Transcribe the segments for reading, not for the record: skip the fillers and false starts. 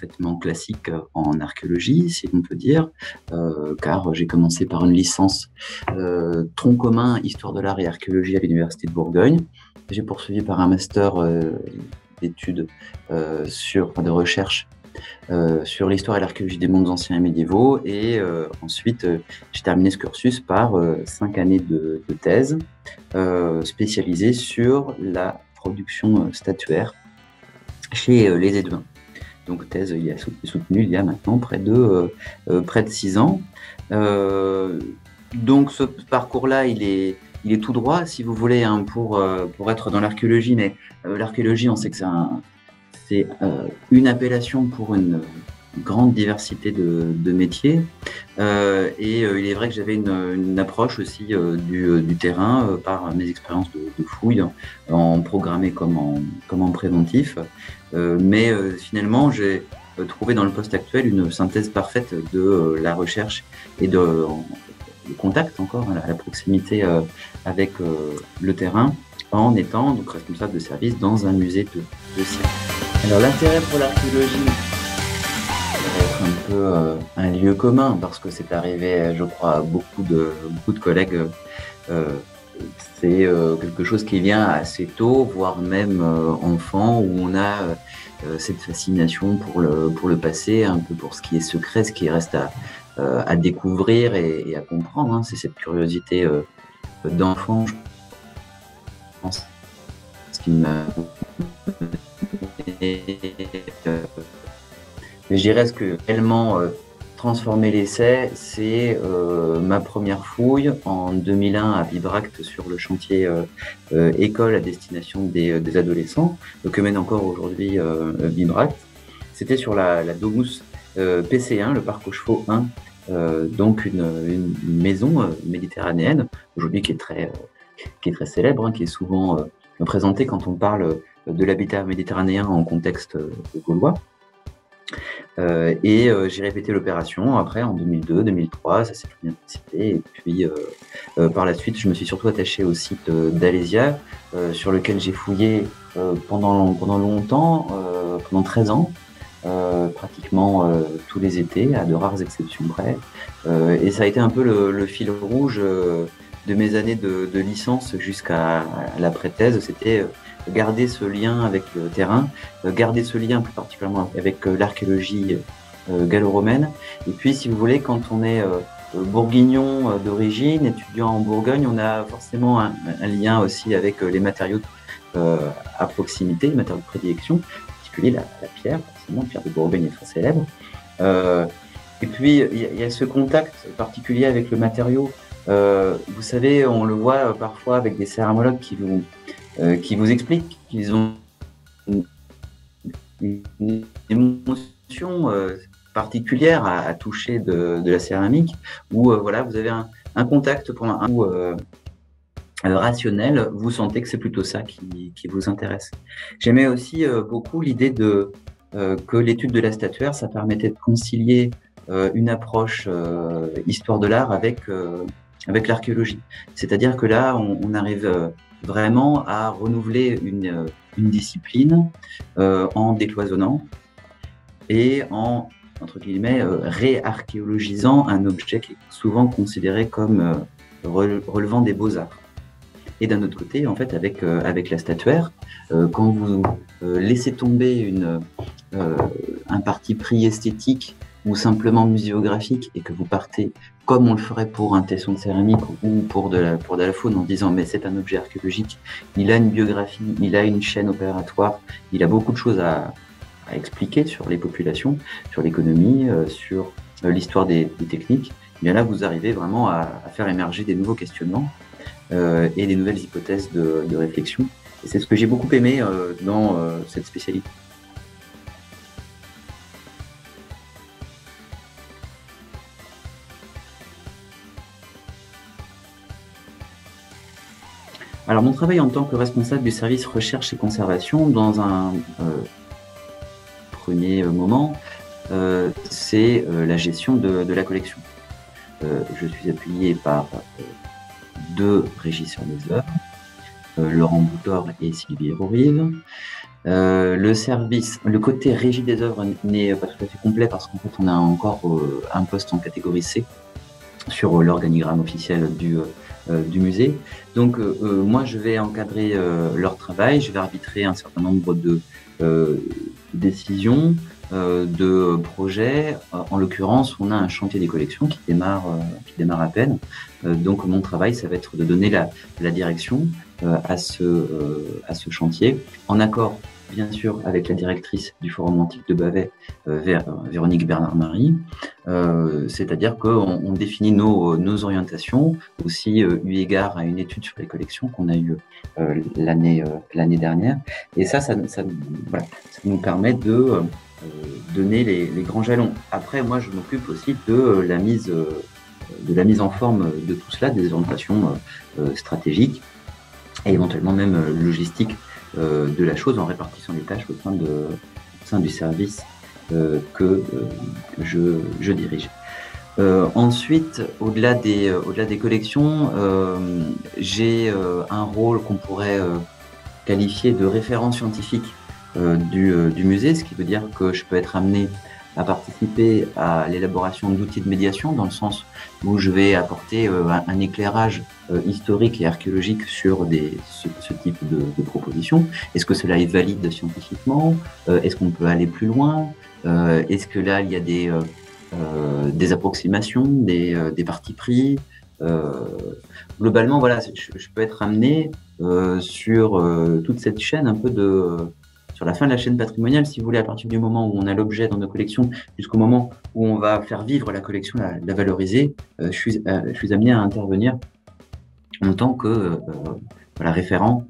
parfaitement classique en archéologie, si l'on peut dire, car j'ai commencé par une licence tronc commun Histoire de l'art et archéologie à l'Université de Bourgogne. J'ai poursuivi par un master d'études de recherche sur l'histoire et l'archéologie des mondes anciens et médiévaux. Et ensuite, j'ai terminé ce cursus par 5 années de thèse spécialisée sur la production statuaire chez les Éduins. Donc thèse soutenue il y a maintenant près de 6 ans. Donc ce parcours-là, il est tout droit, si vous voulez, hein, pour être dans l'archéologie. Mais l'archéologie, on sait que c'est une appellation pour une grande diversité de métiers. Et il est vrai que j'avais une approche aussi du terrain par mes expériences de fouilles en programmé comme en préventif. Mais finalement, j'ai trouvé dans le poste actuel une synthèse parfaite de la recherche et de contact encore, à la proximité avec le terrain, en étant donc responsable de service dans un musée de sciences. Alors l'intérêt pour l'archéologie, être un peu un lieu commun, parce que c'est arrivé, je crois, à beaucoup de collègues. C'est quelque chose qui vient assez tôt, voire même enfant, où on a cette fascination pour le passé, un peu pour ce qui est secret, ce qui reste à découvrir et à comprendre. Hein. C'est cette curiosité d'enfant, je pense, ce qui m'a... Mais je dirais ce que réellement transformé l'essai, c'est ma première fouille en 2001 à Bibracte sur le chantier école à destination des adolescents, que mène encore aujourd'hui Bibracte. C'était sur la Domus PC1, le parc aux chevaux 1, donc une maison méditerranéenne, aujourd'hui qui est très célèbre, hein, qui est souvent présentée quand on parle de l'habitat méditerranéen en contexte gaulois. J'ai répété l'opération après en 2002, 2003, ça s'est très bien passé. Et puis par la suite, je me suis surtout attaché au site d'Alésia, sur lequel j'ai fouillé pendant longtemps, pendant 13 ans, pratiquement tous les étés, à de rares exceptions près. Et ça a été un peu le fil rouge de mes années de licence jusqu'à l'après-thèse. C'était garder ce lien avec le terrain, garder ce lien plus particulièrement avec l'archéologie gallo-romaine. Et puis, si vous voulez, quand on est bourguignon d'origine, étudiant en Bourgogne, on a forcément un lien aussi avec les matériaux à proximité, les matériaux de prédilection, en particulier la pierre, forcément, pierre de Bourgogne est très célèbre. Et puis, il y a ce contact particulier avec le matériau. Vous savez, on le voit parfois avec des céramologues qui vous expliquent qu'ils ont une émotion particulière à toucher de la céramique, où voilà, vous avez un contact pour un coup rationnel, vous sentez que c'est plutôt ça qui vous intéresse. J'aimais aussi beaucoup l'idée que l'étude de la statuaire, ça permettait de concilier une approche histoire de l'art avec l'archéologie. C'est-à-dire que là, on arrive vraiment à renouveler une discipline en décloisonnant et en, entre guillemets, réarchéologisant un objet qui est souvent considéré comme relevant des beaux-arts. Et d'un autre côté, en fait, avec la statuaire, quand vous laissez tomber un parti pris esthétique ou simplement muséographique et que vous partez comme on le ferait pour un tesson de céramique ou pour de la faune en disant mais c'est un objet archéologique, il a une biographie, il a une chaîne opératoire, il a beaucoup de choses à expliquer sur les populations, sur l'économie, sur l'histoire des techniques, et bien là vous arrivez vraiment à faire émerger des nouveaux questionnements et des nouvelles hypothèses de réflexion. Et c'est ce que j'ai beaucoup aimé dans cette spécialité. Alors, mon travail en tant que responsable du service recherche et conservation, dans un premier moment, c'est la gestion de la collection. Je suis appuyé par deux régisseurs des œuvres, Laurent Boutor et Sylvie Hérourive. Le service, le côté régie des œuvres n'est pas tout à fait complet parce qu'en fait, on a encore un poste en catégorie C sur l'organigramme officiel du musée. Donc, moi, je vais encadrer leur travail, je vais arbitrer un certain nombre de décisions, de projets. En l'occurrence, on a un chantier des collections qui démarre à peine. Donc, mon travail, ça va être de donner la direction à ce chantier, en accord, bien sûr, avec la directrice du Forum antique de Bavay, Véronique Bernard-Marie. C'est-à-dire qu'on définit nos orientations, aussi eu égard à une étude sur les collections qu'on a eue l'année dernière. Et voilà, ça nous permet de donner les grands jalons. Après, moi, je m'occupe aussi de la mise en forme de tout cela, des orientations stratégiques et éventuellement même logistiques de la chose en répartissant les tâches au sein du service que je dirige. Ensuite, au-delà des collections, j'ai un rôle qu'on pourrait qualifier de référent scientifique du musée, ce qui veut dire que je peux être amené à participer à l'élaboration d'outils de médiation, dans le sens où je vais apporter un éclairage historique et archéologique sur ce type de propositions. Est-ce que cela est valide scientifiquement? Est-ce qu'on peut aller plus loin? Est-ce que là, il y a des approximations, des partis pris? Globalement, voilà, je peux être amené sur toute cette chaîne un peu sur la fin de la chaîne patrimoniale, si vous voulez, à partir du moment où on a l'objet dans nos collections, jusqu'au moment où on va faire vivre la collection, la valoriser, je suis amené à intervenir en tant que référent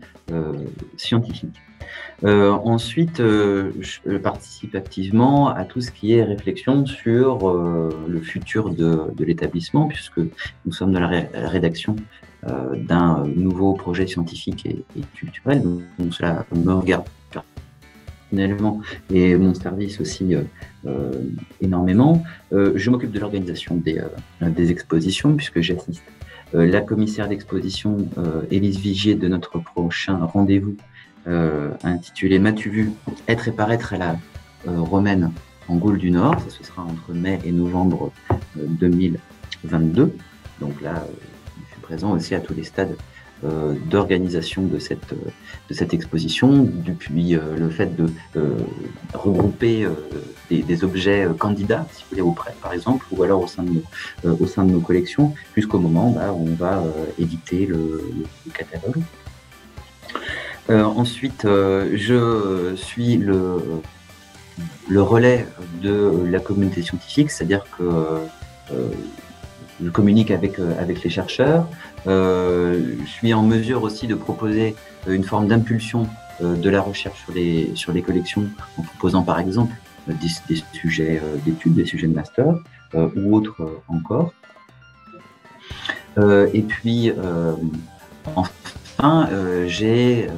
scientifique. Ensuite, je participe activement à tout ce qui est réflexion sur le futur de l'établissement, puisque nous sommes dans la rédaction d'un nouveau projet scientifique et culturel, donc cela me regarde personnellement et mon service aussi énormément. Je m'occupe de l'organisation des expositions, puisque j'assiste la commissaire d'exposition Élise Vigier de notre prochain rendez-vous intitulé M'as-tu vu être et paraître à la Romaine en Gaule du Nord. Ça, ce sera entre mai et novembre 2022. Donc là, je suis présent aussi à tous les stades d'organisation de cette exposition, depuis le fait de regrouper des objets candidats, si vous voulez, au prêt par exemple, ou alors au sein de nos collections, jusqu'au moment où on va éditer le catalogue. Ensuite, je suis le relais de la communauté scientifique, c'est-à-dire que je communique avec les chercheurs. Je suis en mesure aussi de proposer une forme d'impulsion de la recherche sur les collections, en proposant par exemple des sujets d'études, des sujets de master ou autres encore. Et puis, enfin, j'ai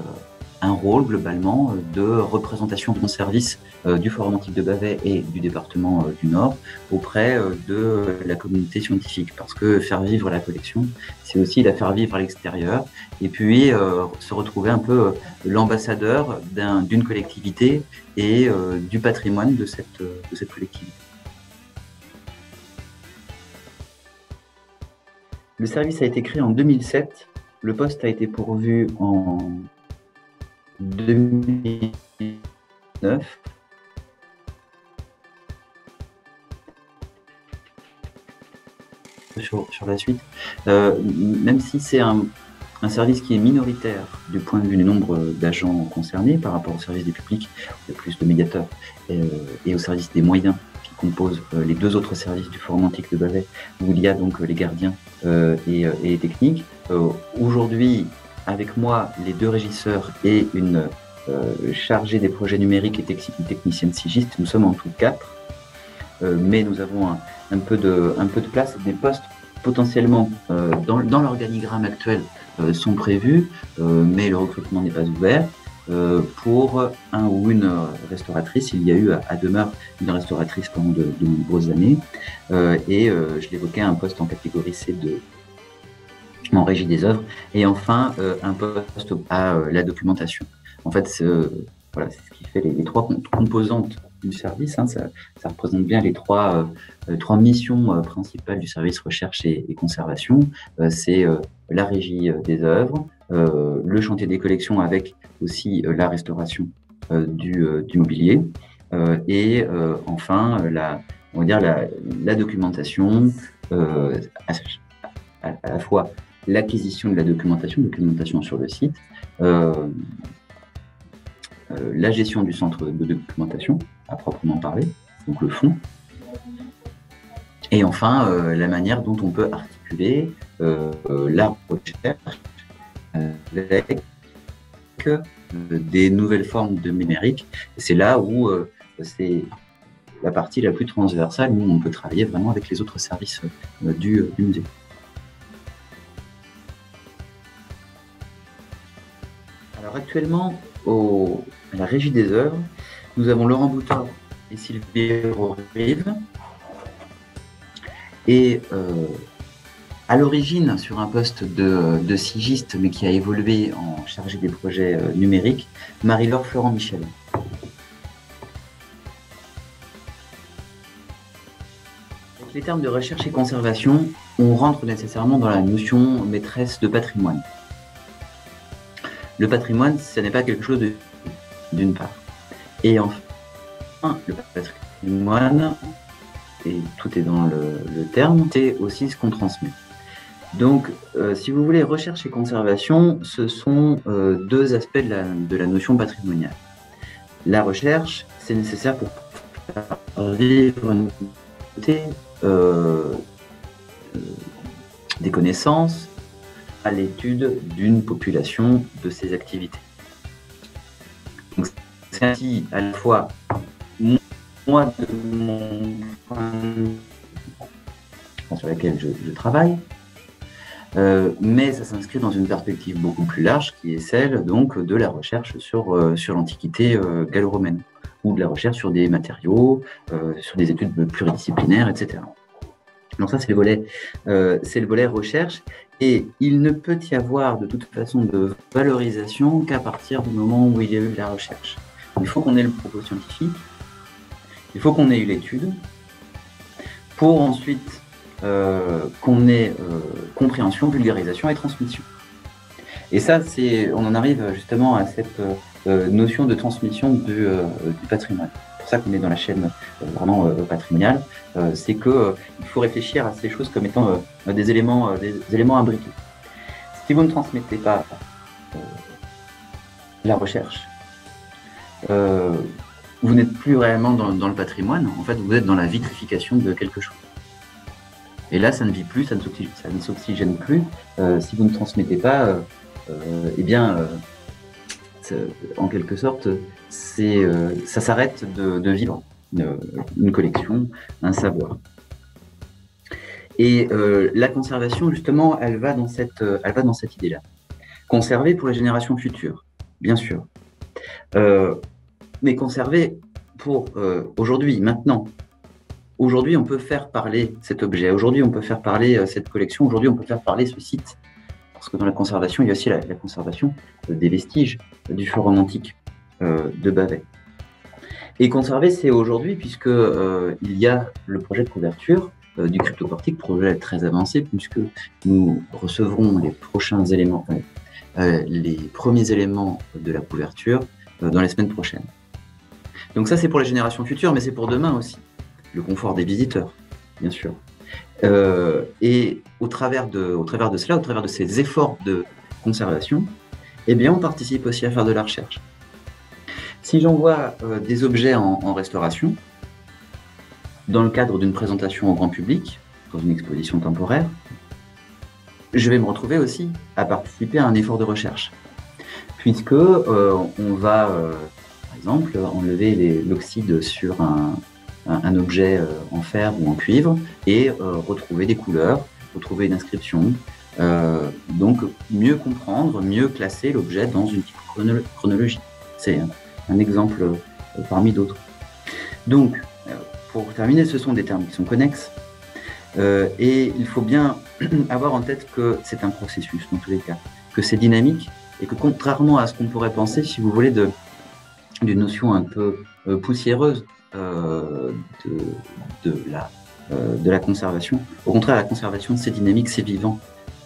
un rôle globalement de représentation de mon service du Forum antique de Bavay et du département du Nord auprès de la communauté scientifique, parce que faire vivre la collection, c'est aussi la faire vivre à l'extérieur, et puis se retrouver un peu l'ambassadeur d'une collectivité et du patrimoine de cette collectivité. Le service a été créé en 2007, le poste a été pourvu en 2009. Sur la suite, même si c'est un service qui est minoritaire du point de vue du nombre d'agents concernés par rapport au service des publics, il y a plus de médiateurs, et au service des moyens qui composent les deux autres services du Forum antique de Bavay, où il y a donc les gardiens et les techniques. Aujourd'hui, avec moi, les deux régisseurs et une chargée des projets numériques et une technicienne sigiste, nous sommes en tout 4, mais nous avons un peu de place. Des postes potentiellement dans l'organigramme actuel sont prévus, mais le recrutement n'est pas ouvert. Pour un ou une restauratrice, il y a eu à demeure une restauratrice pendant de nombreuses années, et je l'évoquais, un poste en catégorie C en régie des œuvres, et enfin un poste à la documentation. En fait, Voilà, c'est ce qui fait les trois composantes du service. Hein. Ça représente bien les trois missions principales du service recherche et conservation. C'est la régie des œuvres, le chantier des collections avec aussi la restauration du mobilier et enfin on va dire la documentation, à la fois l'acquisition de la documentation sur le site, la gestion du centre de documentation, à proprement parler, donc le fond, et enfin la manière dont on peut articuler la recherche avec des nouvelles formes de numérique. C'est là où c'est la partie la plus transversale où on peut travailler vraiment avec les autres services du musée. Alors actuellement, à la régie des œuvres, nous avons Laurent Boutard et Sylvie Rorive. Et à l'origine, sur un poste de sigiste, mais qui a évolué en chargé des projets numériques, Marie-Laure Florent-Michel. Avec les termes de recherche et conservation, on rentre nécessairement dans la notion maîtresse de patrimoine. Le patrimoine, ce n'est pas quelque chose d'une part. Et enfin, le patrimoine, et tout est dans le terme, c'est aussi ce qu'on transmet. Donc, si vous voulez, recherche et conservation, ce sont deux aspects de la notion patrimoniale. La recherche, c'est nécessaire pour faire vivre une communauté, des connaissances, à l'étude d'une population de ces activités. Donc, c'est ainsi à la fois moi de mon sur laquelle je travaille, mais ça s'inscrit dans une perspective beaucoup plus large qui est celle donc de la recherche sur l'Antiquité gallo-romaine ou de la recherche sur des matériaux, sur des études pluridisciplinaires, etc. Donc ça, c'est le volet recherche, et il ne peut y avoir de toute façon de valorisation qu'à partir du moment où il y a eu la recherche. Il faut qu'on ait le propos scientifique, il faut qu'on ait eu l'étude, pour ensuite qu'on ait compréhension, vulgarisation et transmission. Et ça, on en arrive justement à cette notion de transmission du patrimoine. C'est pour ça qu'on est dans la chaîne vraiment patrimoniale, c'est qu'il faut réfléchir à ces choses comme étant des éléments imbriqués. Si vous ne transmettez pas la recherche, vous n'êtes plus réellement dans le patrimoine, en fait vous êtes dans la vitrification de quelque chose. Et là, ça ne vit plus, ça ne s'oxygène plus. Si vous ne transmettez pas, eh bien, en quelque sorte, ça s'arrête de vivre une collection, un savoir. Et la conservation, justement, elle va dans cette idée-là. Conserver pour les générations futures, bien sûr. Mais conserver pour aujourd'hui, maintenant. Aujourd'hui, on peut faire parler cet objet. Aujourd'hui, on peut faire parler cette collection. Aujourd'hui, on peut faire parler ce site. Parce que dans la conservation, il y a aussi la conservation des vestiges du feu romantique de Bavay. Et conserver, c'est aujourd'hui, puisque il y a le projet de couverture du cryptoportique, projet très avancé, puisque nous recevrons les prochains éléments, les premiers éléments de la couverture dans les semaines prochaines. Donc ça, c'est pour les générations futures, mais c'est pour demain aussi. Le confort des visiteurs, bien sûr. Et au travers de cela, au travers de ces efforts de conservation, eh bien, on participe aussi à faire de la recherche. Si j'envoie des objets en restauration, dans le cadre d'une présentation au grand public, dans une exposition temporaire, je vais me retrouver aussi à participer à un effort de recherche. Puisque on va, par exemple, enlever l'oxyde sur un objet en fer ou en cuivre et retrouver des couleurs, retrouver une inscription. Donc, mieux comprendre, mieux classer l'objet dans une chronologie. C'est un exemple parmi d'autres. Donc, pour terminer, ce sont des termes qui sont connexes et il faut bien avoir en tête que c'est un processus dans tous les cas, que c'est dynamique et que contrairement à ce qu'on pourrait penser, si vous voulez, d'une notion un peu poussiéreuse de la conservation. Au contraire, la conservation, c'est dynamique, c'est vivant.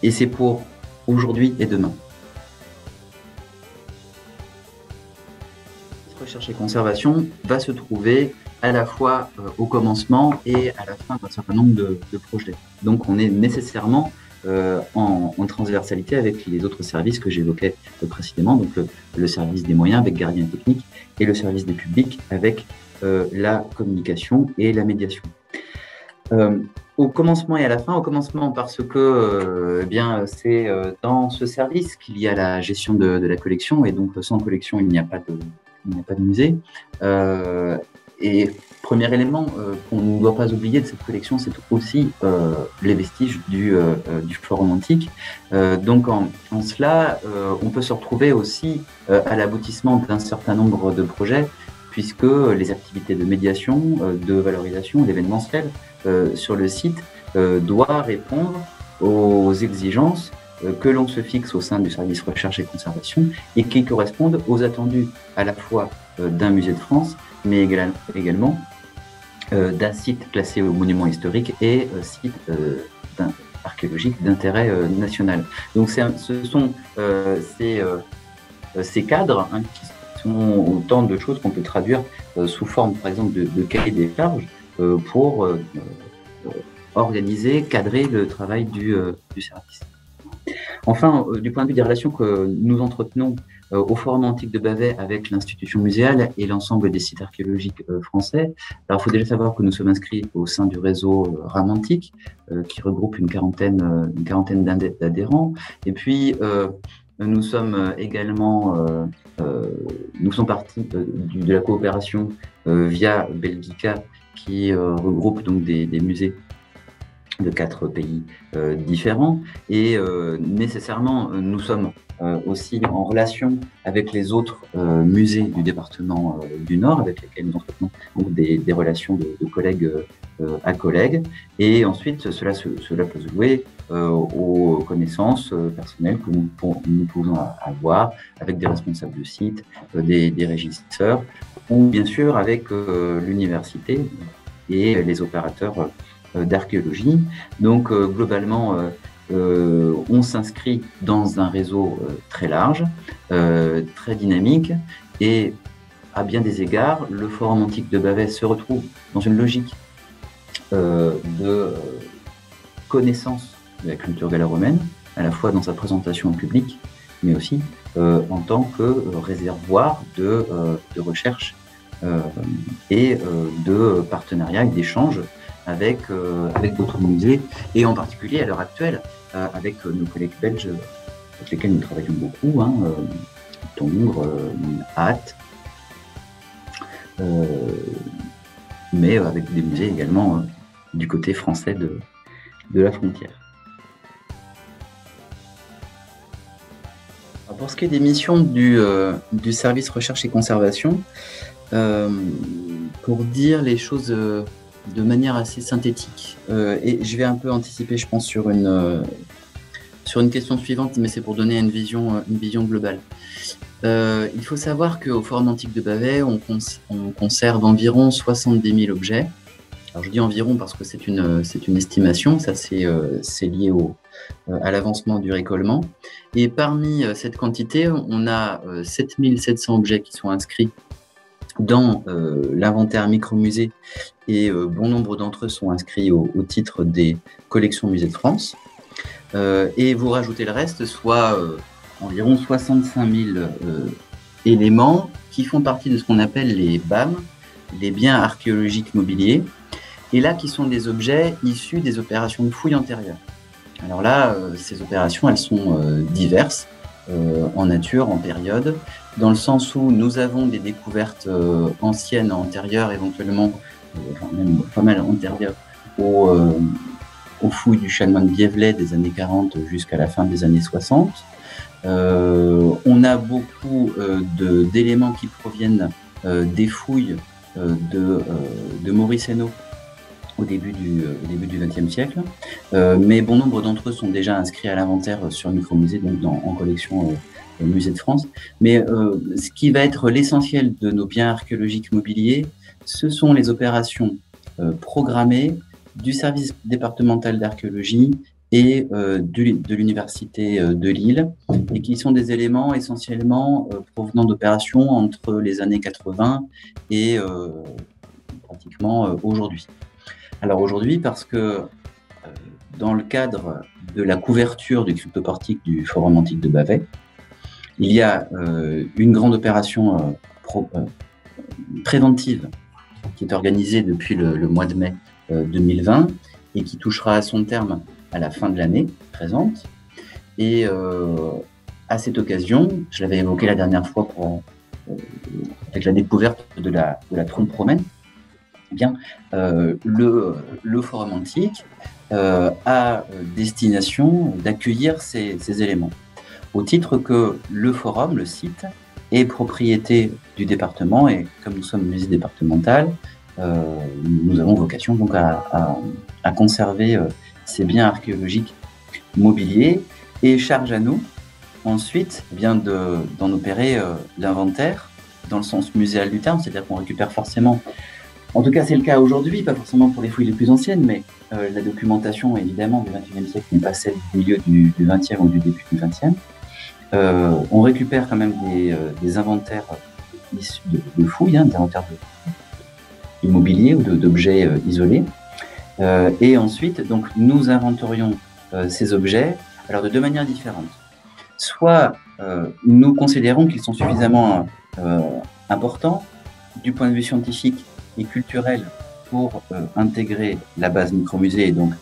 Et c'est pour aujourd'hui et demain. Recherche et conservation va se trouver à la fois au commencement et à la fin d'un certain nombre de projets. Donc on est nécessairement en transversalité avec les autres services que j'évoquais précédemment, donc le service des moyens avec Gardien Technique et le service des publics avec la communication et la médiation. Au commencement et à la fin, au commencement parce que eh bien c'est dans ce service qu'il y a la gestion de la collection, et donc sans collection il n'y a pas de musée. Et premier élément qu'on ne doit pas oublier de cette collection, c'est aussi les vestiges du forum antique. Donc en cela, on peut se retrouver aussi à l'aboutissement d'un certain nombre de projets, puisque les activités de médiation, de valorisation, d'événementiel sur le site doit répondre aux exigences que l'on se fixe au sein du service recherche et conservation et qui correspondent aux attendus à la fois d'un musée de France, mais également d'un site classé au monument historique et site archéologique d'intérêt national. Donc ce sont ces cadres qui sont autant de choses qu'on peut traduire sous forme, par exemple, de cahier des charges pour organiser, cadrer le travail du service. Enfin, du point de vue des relations que nous entretenons au Forum antique de Bavay avec l'institution muséale et l'ensemble des sites archéologiques français, alors il faut déjà savoir que nous sommes inscrits au sein du réseau RAM Antique, qui regroupe une quarantaine d'adhérents. Et puis, nous sommes également, nous sommes partie de la coopération via Belgica, qui regroupe donc des musées de 4 pays différents, et nécessairement nous sommes aussi en relation avec les autres musées du département du Nord, avec lesquels nous entretenons donc des relations de collègues à collègues, et ensuite cela peut se jouer aux connaissances personnelles que nous pouvons avoir avec des responsables de site, des régisseurs, ou bien sûr avec l'université et les opérateurs d'archéologie. Donc globalement, on s'inscrit dans un réseau très large, très dynamique, et à bien des égards, le Forum antique de Bavay se retrouve dans une logique de connaissance de la culture gallo-romaine, à la fois dans sa présentation au public, mais aussi en tant que réservoir de recherche et de partenariat et d'échange avec d'autres musées, et en particulier à l'heure actuelle avec nos collègues belges avec lesquels nous travaillons beaucoup, Tongres, Hatt, mais avec des musées également du côté français de la frontière. Alors pour ce qui est des missions du service recherche et conservation, pour dire les choses de manière assez synthétique, et je vais un peu anticiper, je pense, sur une question suivante, mais c'est pour donner une vision globale. Il faut savoir qu'au Forum antique de Bavay, on conserve environ 70 000 objets. Alors je dis environ parce que c'est une estimation, ça c'est lié à l'avancement du récolement. Et parmi cette quantité, on a 7 700 objets qui sont inscrits dans l'inventaire micromusée, et bon nombre d'entre eux sont inscrits au titre des collections musées de France. Et vous rajoutez le reste, soit environ 65 000 éléments qui font partie de ce qu'on appelle les BAM, les biens archéologiques mobiliers, et là qui sont des objets issus des opérations de fouilles antérieures. Alors là, ces opérations, elles sont diverses, en nature, en période, dans le sens où nous avons des découvertes anciennes, antérieures, éventuellement, même pas mal antérieures aux fouilles du chanoine Biévelet des années 40 jusqu'à la fin des années 60. On a beaucoup d'éléments qui proviennent des fouilles de Maurice Hainaut au début du XXe siècle. Mais bon nombre d'entre eux sont déjà inscrits à l'inventaire sur Micromusée, donc en collection Musée de France. Mais ce qui va être l'essentiel de nos biens archéologiques mobiliers, ce sont les opérations programmées du service départemental d'archéologie et de l'Université de Lille, et qui sont des éléments essentiellement provenant d'opérations entre les années 80 et pratiquement aujourd'hui. Alors aujourd'hui, parce que dans le cadre de la couverture du cryptoportique du Forum antique de Bavay, il y a une grande opération préventive qui est organisée depuis le mois de mai 2020 et qui touchera à son terme à la fin de l'année présente. Et à cette occasion, je l'avais évoqué la dernière fois avec la découverte de la trompe romaine, eh bien, le Forum antique a destination d'accueillir ces éléments. Au titre que le Forum, le site, est propriété du département, et comme nous sommes musée départemental, nous avons vocation donc à conserver ces biens archéologiques mobiliers, et charge à nous ensuite bien d'en opérer l'inventaire dans le sens muséal du terme, c'est-à-dire qu'on récupère forcément, en tout cas c'est le cas aujourd'hui, pas forcément pour les fouilles les plus anciennes, mais la documentation évidemment du XXIe siècle n'est pas celle du milieu du XXe ou du début du XXe. On récupère quand même des inventaires issus de fouilles, des inventaires immobiliers ou d'objets isolés. Et ensuite, donc, nous inventorions ces objets alors de deux manières différentes. Soit nous considérons qu'ils sont suffisamment importants du point de vue scientifique et culturel pour intégrer la base micromusée et donc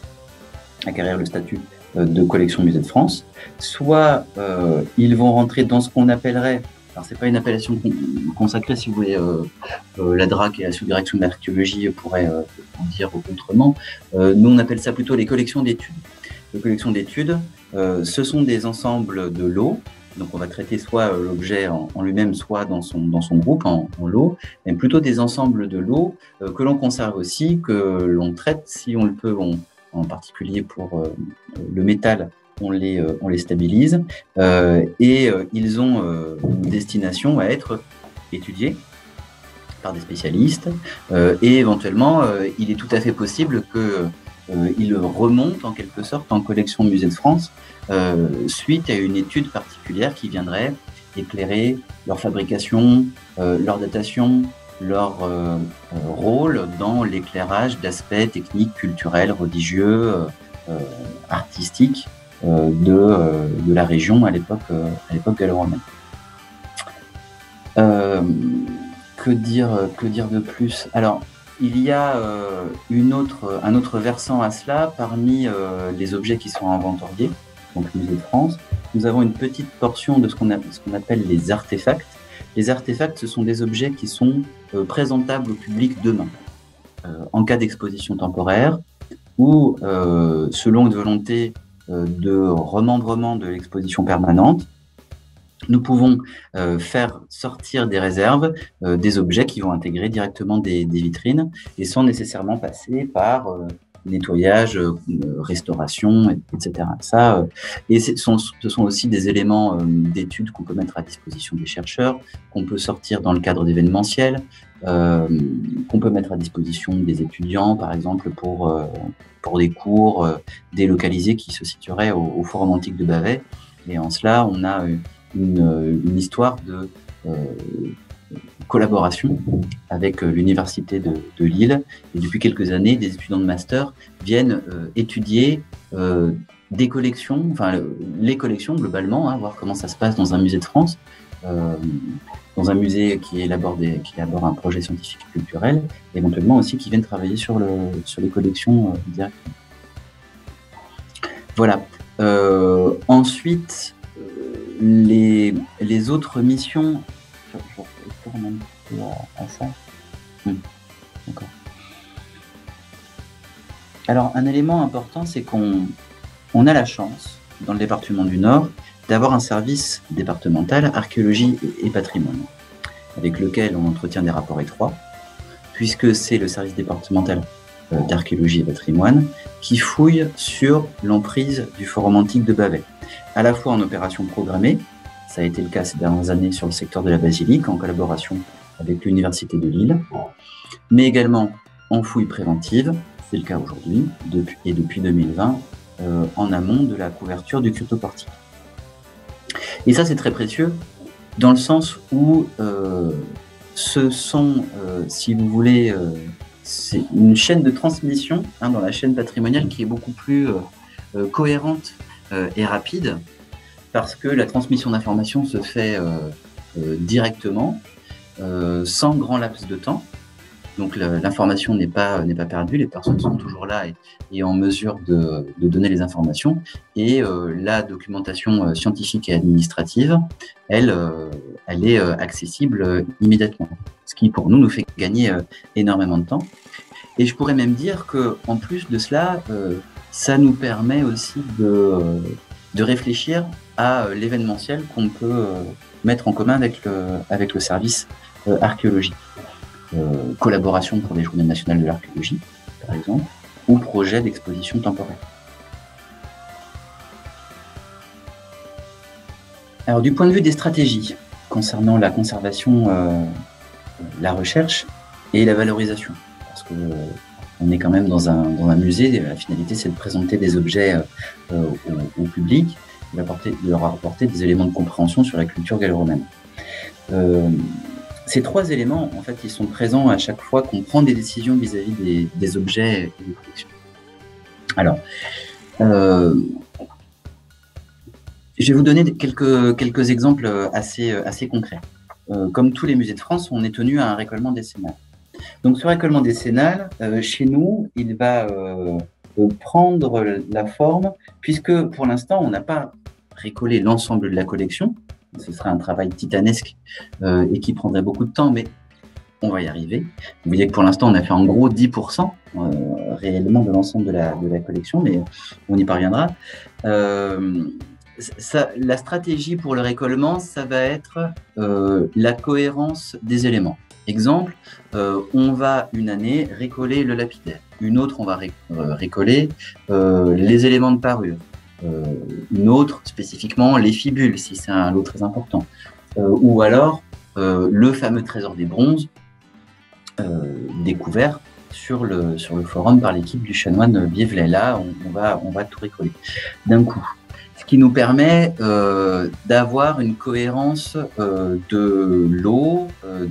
acquérir le statut de collection Musée de France, soit ils vont rentrer dans ce qu'on appellerait, alors c'est pas une appellation consacrée si vous voulez, la DRAC et la sous-direction de l'archéologie pourraient en dire autrement, nous on appelle ça plutôt les collections d'études. Les collections d'études, ce sont des ensembles de lots, donc on va traiter soit l'objet en lui-même, soit dans son groupe en lots, mais plutôt des ensembles de lots que l'on conserve aussi, que l'on traite si on le peut, en particulier pour le métal, on les stabilise, et ils ont une destination à être étudiés par des spécialistes, et éventuellement, il est tout à fait possible qu'ils remontent en quelque sorte en collection Musée de France, suite à une étude particulière qui viendrait éclairer leur fabrication, leur datation, leur rôle dans l'éclairage d'aspects techniques, culturels, religieux, artistiques de la région à l'époque gallo-romaine. Que dire de plus? Alors, il y a un autre versant à cela parmi les objets qui sont inventoriés, donc Musée de France. Nous avons une petite portion de ce qu'on appelle les artefacts. Les artefacts, ce sont des objets qui sont présentables au public demain, en cas d'exposition temporaire ou selon une volonté de remembrement de l'exposition permanente. Nous pouvons faire sortir des réserves des objets qui vont intégrer directement des vitrines et sans nécessairement passer par nettoyage, restauration, etc. Et ce sont aussi des éléments d'études qu'on peut mettre à disposition des chercheurs, qu'on peut sortir dans le cadre d'événementiels, qu'on peut mettre à disposition des étudiants, par exemple, pour des cours délocalisés qui se situeraient au Forum antique de Bavay. Et en cela, on a une histoire de collaboration avec l'Université de Lille. Et depuis quelques années, des étudiants de master viennent étudier des collections, enfin les collections globalement, voir comment ça se passe dans un musée de France, dans un musée qui élabore un projet scientifique et culturel, et éventuellement aussi qui viennent travailler sur les collections directement. Voilà. Ensuite, les autres missions, je retourne un peu à ça. D'accord. Alors, un élément important, c'est qu'on a la chance, dans le département du Nord, d'avoir un service départemental archéologie et patrimoine, avec lequel on entretient des rapports étroits, puisque c'est le service départemental d'archéologie et patrimoine, qui fouille sur l'emprise du forum antique de Bavay, à la fois en opération programmée, ça a été le cas ces dernières années sur le secteur de la basilique, en collaboration avec l'Université de Lille, mais également en fouille préventive, c'est le cas aujourd'hui, depuis 2020, en amont de la couverture du cryptoportique. Et ça, c'est très précieux, dans le sens où ce sont, si vous voulez, c'est une chaîne de transmission dans la chaîne patrimoniale qui est beaucoup plus cohérente et rapide, parce que la transmission d'informations se fait directement, sans grand laps de temps. Donc l'information n'est pas perdue, les personnes sont toujours là et en mesure de donner les informations. Et la documentation scientifique et administrative, elle est accessible immédiatement, ce qui pour nous fait gagner énormément de temps. Et je pourrais même dire qu'en plus de cela, ça nous permet aussi de réfléchir à l'événementiel qu'on peut mettre en commun avec le service archéologie. Collaboration pour les Journées nationales de l'archéologie, par exemple, ou projet d'exposition temporaire. Alors, du point de vue des stratégies concernant la conservation, la recherche et la valorisation, parce que on est quand même dans un musée, la finalité c'est de présenter des objets au public, de leur apporter des éléments de compréhension sur la culture gallo-romaine. Ces trois éléments, en fait, ils sont présents à chaque fois qu'on prend des décisions vis-à-vis des objets et des collections. Alors, je vais vous donner quelques exemples assez concrets. Comme tous les musées de France, on est tenu à un récolement décennal. Donc, ce récolement décennal, chez nous, il va prendre la forme, puisque pour l'instant, on n'a pas récolté l'ensemble de la collection. Ce serait un travail titanesque et qui prendrait beaucoup de temps, mais on va y arriver. Vous voyez que pour l'instant, on a fait en gros 10% réellement de l'ensemble de la collection, mais on y parviendra. La stratégie pour le récolement, ça va être la cohérence des éléments. Exemple, on va une année récoller le lapidaire, une autre, on va récoller les éléments de parure. Une autre, spécifiquement les fibules, si c'est un lot très important, ou alors le fameux trésor des bronzes découvert sur le forum par l'équipe du chanoine Biévelet. Là, on va tout récoller d'un coup. Ce qui nous permet d'avoir une cohérence de lots,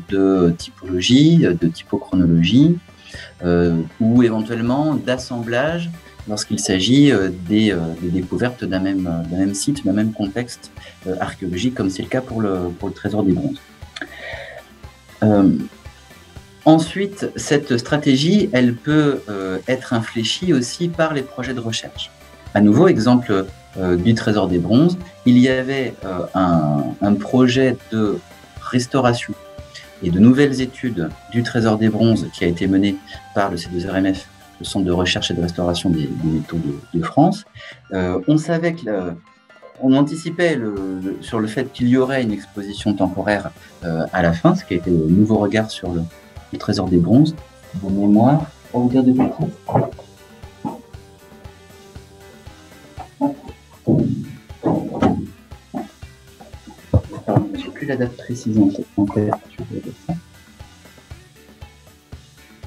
de typologie, de typochronologie, ou éventuellement d'assemblage lorsqu'il s'agit des découvertes d'un même site, d'un même contexte archéologique, comme c'est le cas pour le trésor des bronzes. Ensuite, cette stratégie, elle peut être infléchie aussi par les projets de recherche. À nouveau, exemple du trésor des bronzes, il y avait un projet de restauration et de nouvelles études du trésor des bronzes qui a été mené par le C2RMF, le Centre de recherche et de restauration des métaux de France. On savait on anticipait sur le fait qu'il y aurait une exposition temporaire à la fin, ce qui a été le nouveau regard sur le trésor des bronzes. De mémoire, pas vous dire de bêtises. J'ai plus la date précise en fait.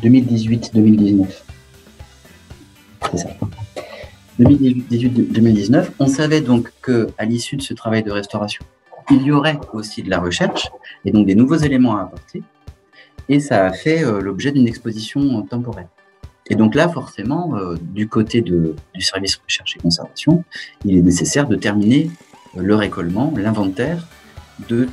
2018-2019. C'est ça. 2018-2019, on savait donc qu'à l'issue de ce travail de restauration, il y aurait aussi de la recherche et donc des nouveaux éléments à apporter. Et ça a fait l'objet d'une exposition temporaire. Et donc là, forcément, du côté du service recherche et conservation, il est nécessaire de terminer le récolement, l'inventaire de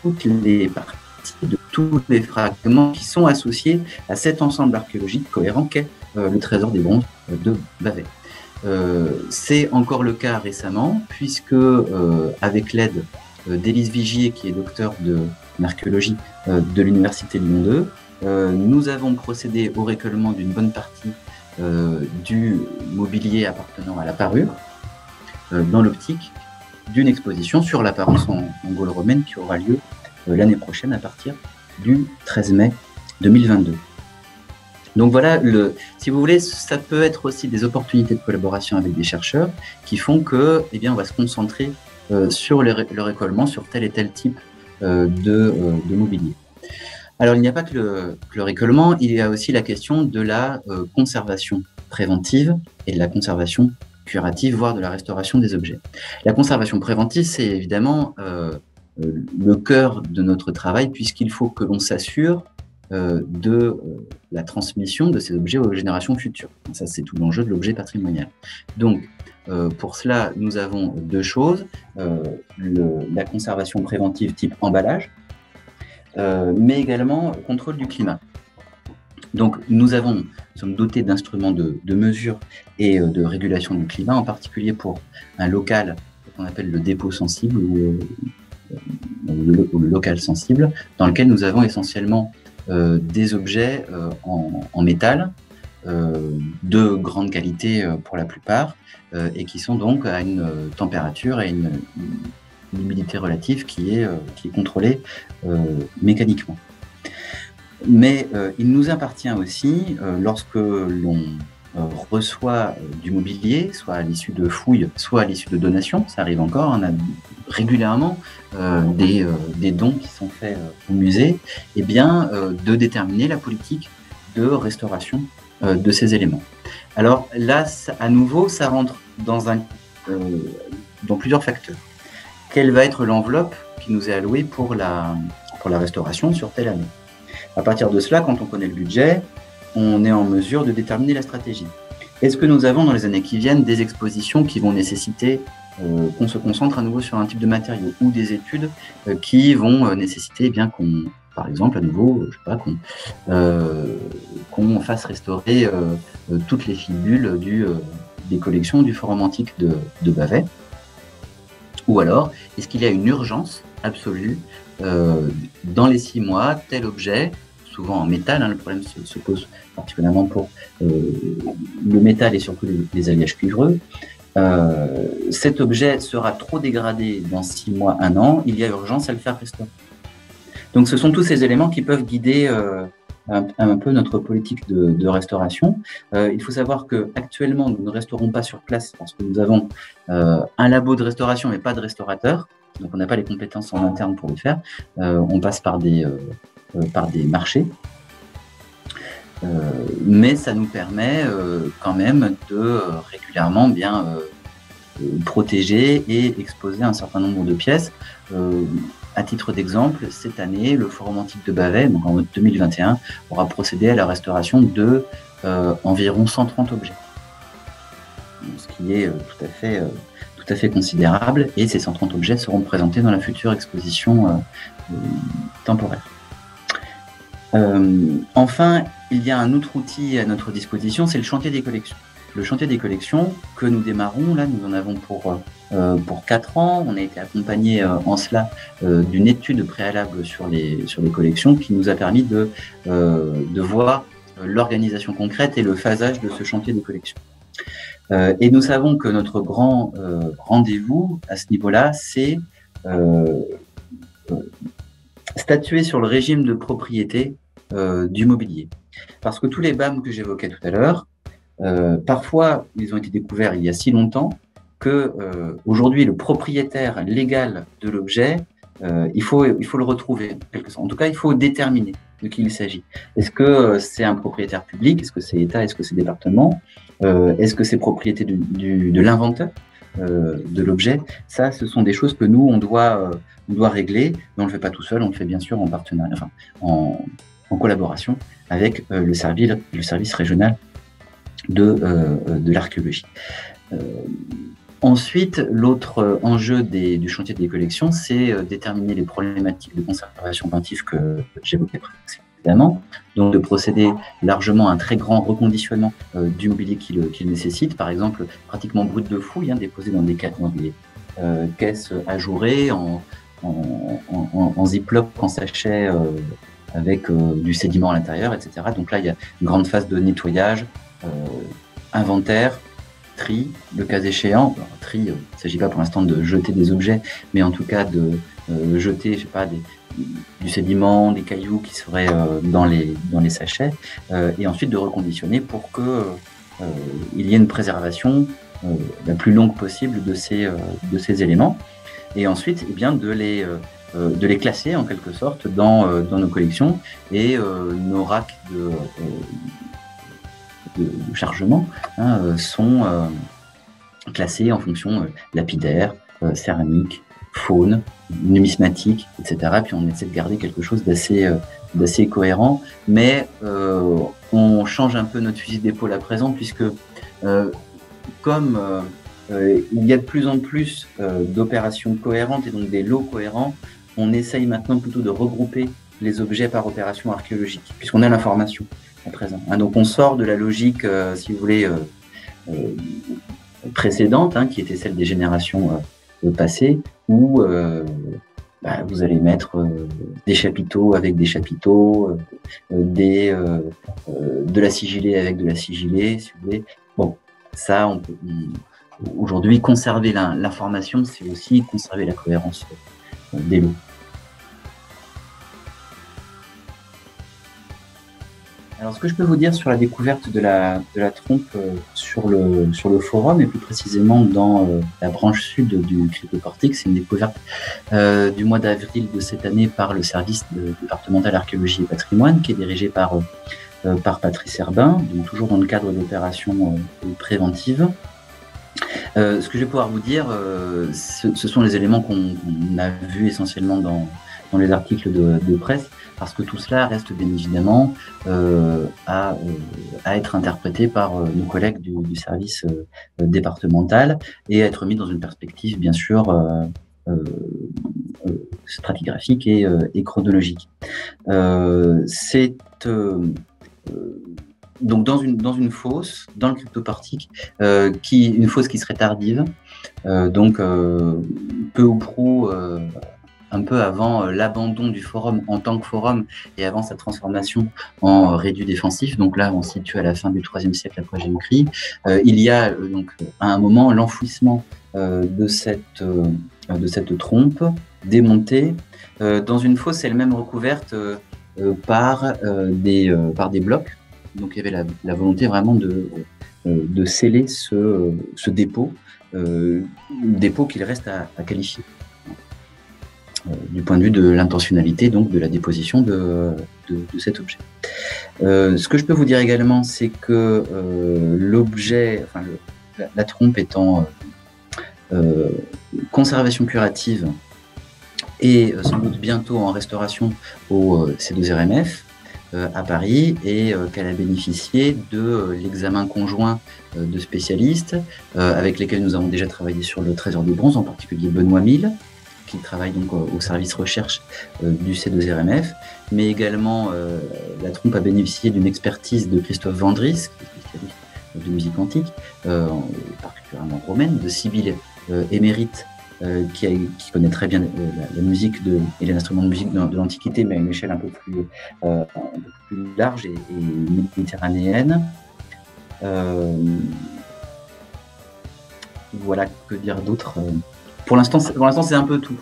toutes les parties, de tous les fragments qui sont associés à cet ensemble archéologique cohérent qu'est le trésor des bronzes de Bavay. C'est encore le cas récemment, puisque avec l'aide d'Élise Vigier, qui est docteur en archéologie de l'Université de Lyon 2, nous avons procédé au récolement d'une bonne partie du mobilier appartenant à la parure, dans l'optique d'une exposition sur l'apparence en Gaule-romaine qui aura lieu l'année prochaine à partir du 13 mai 2022. Donc voilà, si vous voulez, ça peut être aussi des opportunités de collaboration avec des chercheurs qui font que, eh bien, on va se concentrer sur le récollement, sur tel et tel type de mobilier. Alors, il n'y a pas que le récollement, il y a aussi la question de la conservation préventive et de la conservation curative, voire de la restauration des objets. La conservation préventive, c'est évidemment le cœur de notre travail, puisqu'il faut que l'on s'assure de la transmission de ces objets aux générations futures. Ça, c'est tout l'enjeu de l'objet patrimonial. Donc, pour cela, nous avons deux choses. La conservation préventive type emballage, mais également contrôle du climat. Donc, nous sommes dotés d'instruments de mesure et de régulation du climat, en particulier pour un local qu'on appelle le dépôt sensible ou le local sensible, dans lequel nous avons essentiellement des objets en métal, de grande qualité pour la plupart, et qui sont donc à une température et une humidité relative qui est contrôlée mécaniquement. Mais il nous appartient aussi, lorsque l'on reçoit du mobilier, soit à l'issue de fouilles, soit à l'issue de donations, ça arrive encore, on a régulièrement des dons qui sont faits au musée, et bien de déterminer la politique de restauration de ces éléments. Alors là, à nouveau, ça rentre dans plusieurs facteurs. Quelle va être l'enveloppe qui nous est allouée pour la restauration sur telle année? À partir de cela, quand on connaît le budget, on est en mesure de déterminer la stratégie. Est-ce que nous avons dans les années qui viennent des expositions qui vont nécessiter qu'on se concentre à nouveau sur un type de matériau, ou des études qui vont nécessiter eh bien qu'on, par exemple, à nouveau, je sais pas, qu'on fasse restaurer toutes les fibules des collections du Forum antique de Bavay? Ou alors, est-ce qu'il y a une urgence absolue dans les 6 mois, tel objet, souvent en métal, le problème se pose particulièrement pour le métal et surtout les alliages cuivreux. Cet objet sera trop dégradé dans 6 mois, 1 an, il y a urgence à le faire restaurer. Donc ce sont tous ces éléments qui peuvent guider un peu notre politique de restauration. Il faut savoir qu'actuellement, nous ne restaurons pas sur place parce que nous avons un labo de restauration mais pas de restaurateur. Donc on n'a pas les compétences en interne pour le faire. On passe par des marchés. Mais ça nous permet quand même de régulièrement bien protéger et exposer un certain nombre de pièces. À titre d'exemple, cette année, le Forum antique de Bavay, donc en 2021, aura procédé à la restauration de environ 130 objets, ce qui est tout à fait considérable, et ces 130 objets seront présentés dans la future exposition temporaire. Enfin, il y a un autre outil à notre disposition, c'est le chantier des collections. Le chantier des collections que nous démarrons, là, nous en avons pour 4 ans. On a été accompagné en cela d'une étude préalable sur les collections qui nous a permis de voir l'organisation concrète et le phasage de ce chantier des collections. Et nous savons que notre grand rendez-vous à ce niveau-là, c'est statuer sur le régime de propriété du mobilier. Parce que tous les BAM que j'évoquais tout à l'heure, parfois, ils ont été découverts il y a si longtemps que aujourd'hui, le propriétaire légal de l'objet, il faut le retrouver. En tout cas, il faut déterminer de qui il s'agit. Est-ce que c'est un propriétaire public? Est-ce que c'est État? Est-ce que c'est département? Est-ce que c'est propriété de l'inventeur de l'objet? Ça, ce sont des choses que nous, on doit régler, mais on ne le fait pas tout seul, on le fait bien sûr en partenariat, enfin, en collaboration avec le service régional de l'archéologie. Ensuite, l'autre enjeu du chantier des collections, c'est déterminer les problématiques de conservation peintive que j'évoquais précédemment, donc de procéder largement à un très grand reconditionnement du mobilier qu'il nécessite, par exemple pratiquement brut de fouille, déposé dans des caisses ajourées, en ziploc, en sachet, avec du sédiment à l'intérieur, etc. Donc là, il y a une grande phase de nettoyage, inventaire, tri, le cas échéant. Alors, tri, il ne s'agit pas pour l'instant de jeter des objets, mais en tout cas de jeter, je sais pas, du sédiment, des cailloux qui seraient dans les sachets, et ensuite de reconditionner pour que il y ait une préservation la plus longue possible de ces éléments, et ensuite eh bien, de les classer en quelque sorte dans nos collections, et nos racks de chargement sont classés en fonction lapidaire, céramique, faune, numismatique, etc. Puis on essaie de garder quelque chose d'assez cohérent, mais on change un peu notre fusil d'épaule à présent, puisque comme il y a de plus en plus d'opérations cohérentes et donc des lots cohérents, on essaye maintenant plutôt de regrouper les objets par opération archéologique, puisqu'on a l'information à présent. Donc on sort de la logique, si vous voulez, précédente, qui était celle des générations passées, où vous allez mettre des chapiteaux avec des chapiteaux, de la sigillée avec de la sigillée, si vous voulez. Bon, ça, on peut aujourd'hui conserver l'information, c'est aussi conserver la cohérence des lots. Alors, ce que je peux vous dire sur la découverte de la trompe sur le forum, et plus précisément dans la branche sud du Cryptoportique, c'est une découverte du mois d'avril de cette année par le service départemental archéologie et patrimoine, qui est dirigé par Patrice Herbin, donc toujours dans le cadre d'opérations préventives. Ce que je vais pouvoir vous dire, ce sont les éléments qu'on a vus essentiellement dans les articles de presse, parce que tout cela reste bien évidemment à être interprété par nos collègues du service départemental et à être mis dans une perspective bien sûr stratigraphique et chronologique. C'est donc dans une fosse, dans le Cryptoportique, une fosse qui serait tardive, donc peu ou prou un peu avant l'abandon du forum en tant que forum et avant sa transformation en réduit défensif. Donc là, on se situe à la fin du IIIe siècle après Jésus-Christ. Il y a donc à un moment l'enfouissement de cette trompe démontée dans une fosse elle-même recouverte par des blocs. Donc il y avait la volonté vraiment de sceller ce dépôt, dépôt qu'il reste à qualifier. Du point de vue de l'intentionnalité, donc de la déposition de cet objet. Ce que je peux vous dire également, c'est que l'objet, enfin la trompe étant conservation curative et sans doute bientôt en restauration au C2RMF à Paris, et qu'elle a bénéficié de l'examen conjoint de spécialistes avec lesquels nous avons déjà travaillé sur le trésor de bronze, en particulier Benoît Mille, qui travaille donc au service recherche du C2RMF, mais également la trompe a bénéficié d'une expertise de Christophe Vandris, qui est spécialiste de musique antique, particulièrement romaine, de Sibylle Émérite, qui connaît très bien la musique et les instruments de musique de l'Antiquité, mais à une échelle un peu plus large et méditerranéenne. Voilà, que dire d'autre. Pour l'instant, c'est un peu tout.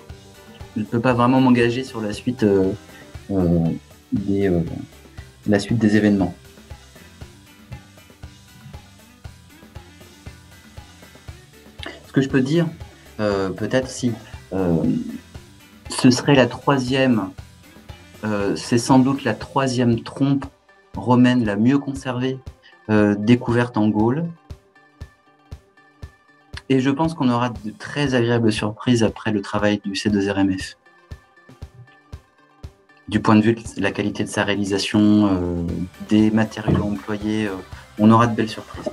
Je ne peux pas vraiment m'engager sur la suite des événements. Ce que je peux dire, peut-être si ce serait la troisième, c'est sans doute la troisième trompe romaine la mieux conservée découverte en Gaule. Et je pense qu'on aura de très agréables surprises après le travail du C2RMF. Du point de vue de la qualité de sa réalisation, des matériaux employés, on aura de belles surprises.